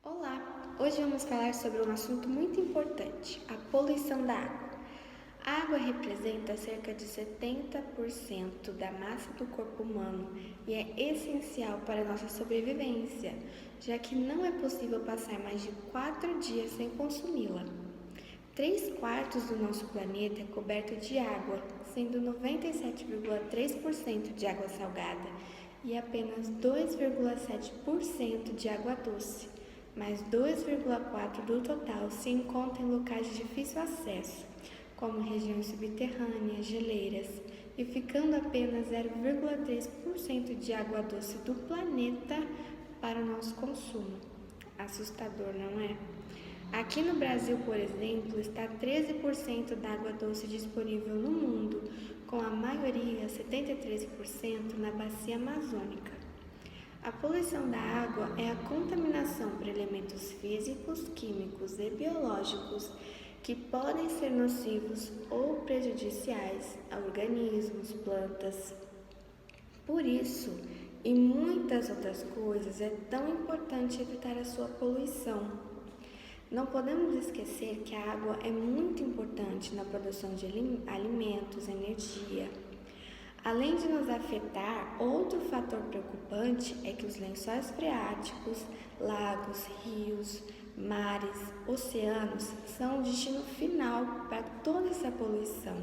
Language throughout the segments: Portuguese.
Olá! Hoje vamos falar sobre um assunto muito importante, a poluição da água. A água representa cerca de 70% da massa do corpo humano e é essencial para a nossa sobrevivência, já que não é possível passar mais de 4 dias sem consumi-la. 3/4 do nosso planeta é coberto de água, sendo 97,3% de água salgada e apenas 2,7% de água doce, mas 2,4% do total se encontra em locais de difícil acesso, como regiões subterrâneas, geleiras, e ficando apenas 0,3% de água doce do planeta para o nosso consumo. Assustador, não é? Aqui no Brasil, por exemplo, está 13% da água doce disponível no mundo, com a maioria, 73%, na bacia amazônica. A poluição da água é a contaminação por elementos físicos, químicos e biológicos que podem ser nocivos ou prejudiciais a organismos, plantas. Por isso, e muitas outras coisas, é tão importante evitar a sua poluição. Não podemos esquecer que a água é muito importante na produção de alimentos, energia. Além de nos afetar, outro fator preocupante é que os lençóis freáticos, lagos, rios, mares, oceanos são o destino final para toda essa poluição.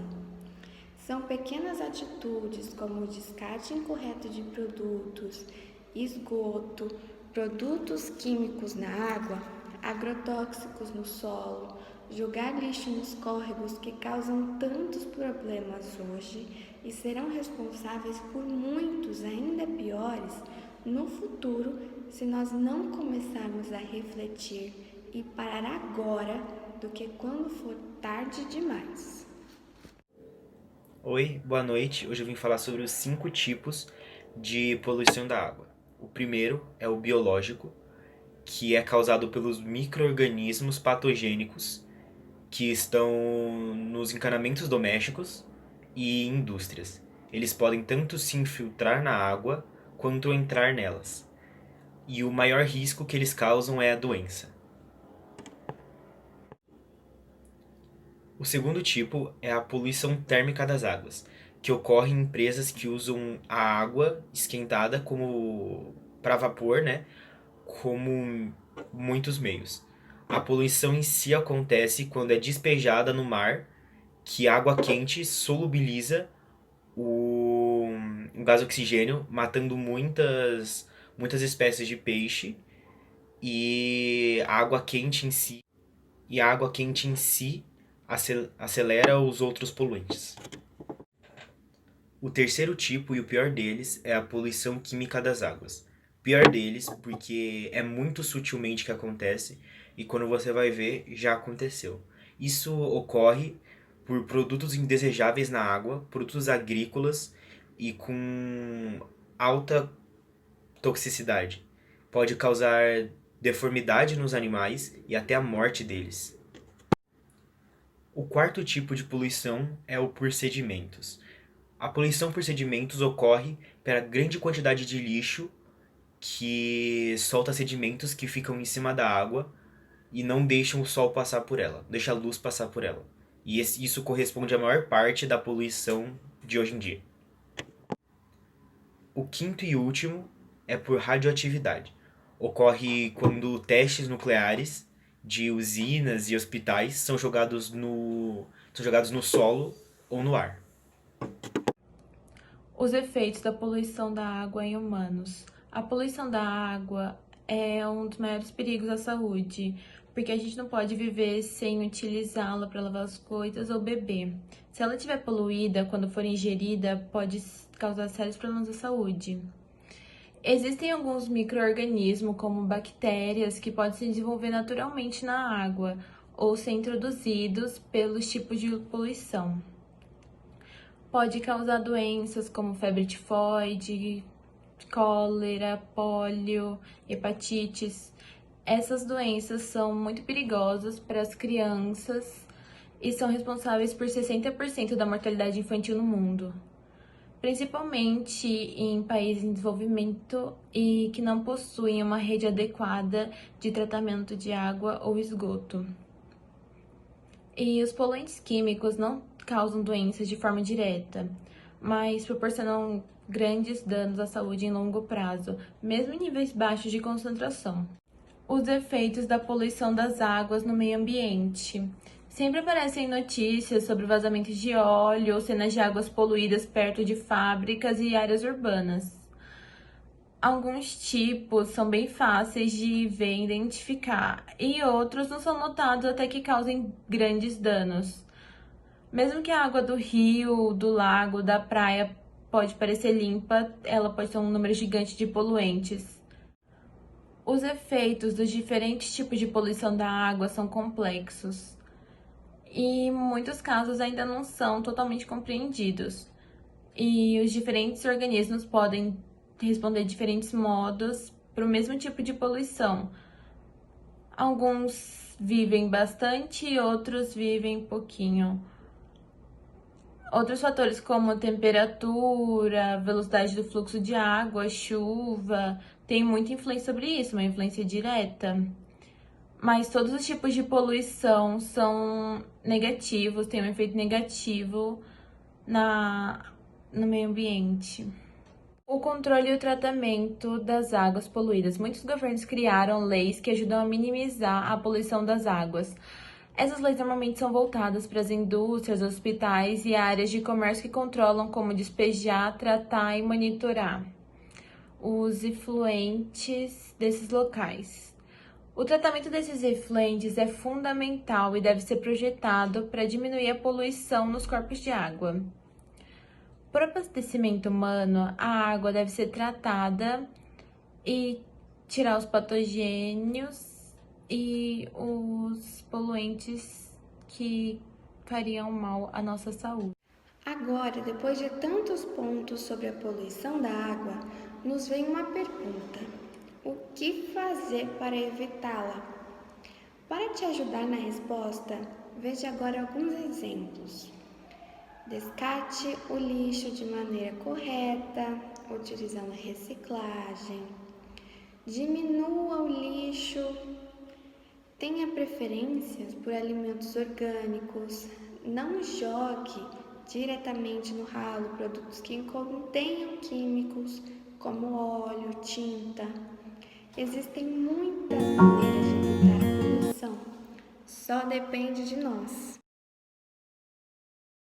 São pequenas atitudes como o descarte incorreto de produtos, esgoto, produtos químicos na água, agrotóxicos no solo, jogar lixo nos córregos que causam tantos problemas hoje e serão responsáveis por muitos ainda piores no futuro se nós não começarmos a refletir e parar agora do que quando for tarde demais. Oi, boa noite. Hoje eu vim falar sobre os 5 tipos de poluição da água. O primeiro é o biológico, que é causado pelos micro-organismos patogênicos que estão nos encanamentos domésticos e indústrias. Eles podem tanto se infiltrar na água quanto entrar nelas. E o maior risco que eles causam é a doença. O segundo tipo é a poluição térmica das águas, que ocorre em empresas que usam a água esquentada como para vapor, né, como muitos meios. A poluição em si acontece quando é despejada no mar, que a água quente solubiliza o gás oxigênio, matando muitas espécies de peixe e a água quente em si acelera os outros poluentes. O terceiro tipo e o pior deles é a poluição química das águas. Pior deles porque é muito sutilmente que acontece e quando você vai ver já aconteceu. Isso ocorre por produtos indesejáveis na água, produtos agrícolas e com alta toxicidade. Pode causar deformidade nos animais e até a morte deles. O quarto tipo de poluição é o por sedimentos. A poluição por sedimentos ocorre pela grande quantidade de lixo que solta sedimentos que ficam em cima da água e não deixam o sol passar por ela, deixa a luz passar por ela. E isso corresponde à maior parte da poluição de hoje em dia. O quinto e último é por radioatividade. Ocorre quando testes nucleares de usinas e hospitais são jogados no solo ou no ar. Os efeitos da poluição da água em humanos. A poluição da água é um dos maiores perigos à saúde, porque a gente não pode viver sem utilizá-la para lavar as coisas ou beber. Se ela estiver poluída, quando for ingerida, pode causar sérios problemas à saúde. Existem alguns micro-organismos, como bactérias, que podem se desenvolver naturalmente na água ou ser introduzidos pelos tipos de poluição. Pode causar doenças como febre tifoide, cólera, pólio, hepatites. Essas doenças são muito perigosas para as crianças e são responsáveis por 60% da mortalidade infantil no mundo. principalmente em países em desenvolvimento e que não possuem uma rede adequada de tratamento de água ou esgoto. E os poluentes químicos não causam doenças de forma direta, mas proporcionam grandes danos à saúde em longo prazo, mesmo em níveis baixos de concentração. Os efeitos da poluição das águas no meio ambiente. Sempre aparecem notícias sobre vazamentos de óleo ou cenas de águas poluídas perto de fábricas e áreas urbanas. Alguns tipos são bem fáceis de ver e identificar, e outros não são notados até que causem grandes danos. Mesmo que a água do rio, do lago, da praia pode parecer limpa, ela pode ter um número gigante de poluentes. Os efeitos dos diferentes tipos de poluição da água são complexos e, em muitos casos, ainda não são totalmente compreendidos. E os diferentes organismos podem responder de diferentes modos para o mesmo tipo de poluição. Alguns vivem bastante e outros vivem pouquinho. Outros fatores como temperatura, velocidade do fluxo de água, chuva, tem muita influência sobre isso, uma influência direta. Mas todos os tipos de poluição são negativos, têm um efeito negativo no meio ambiente. O controle e o tratamento das águas poluídas. Muitos governos criaram leis que ajudam a minimizar a poluição das águas. Essas leis normalmente são voltadas para as indústrias, hospitais e áreas de comércio que controlam como despejar, tratar e monitorar os efluentes desses locais. O tratamento desses efluentes é fundamental e deve ser projetado para diminuir a poluição nos corpos de água. Para o abastecimento humano, a água deve ser tratada e tirar os patogênios e os poluentes que fariam mal à nossa saúde. Agora, depois de tantos pontos sobre a poluição da água, nos vem uma pergunta: o que fazer para evitá-la? Para te ajudar na resposta, veja agora alguns exemplos. Descarte o lixo de maneira correta, utilizando reciclagem. Diminua o lixo. Tenha preferências por alimentos orgânicos. Não jogue diretamente no ralo produtos que contenham químicos, como óleo, tinta. Existem muitas maneiras de evitar a poluição. Só depende de nós.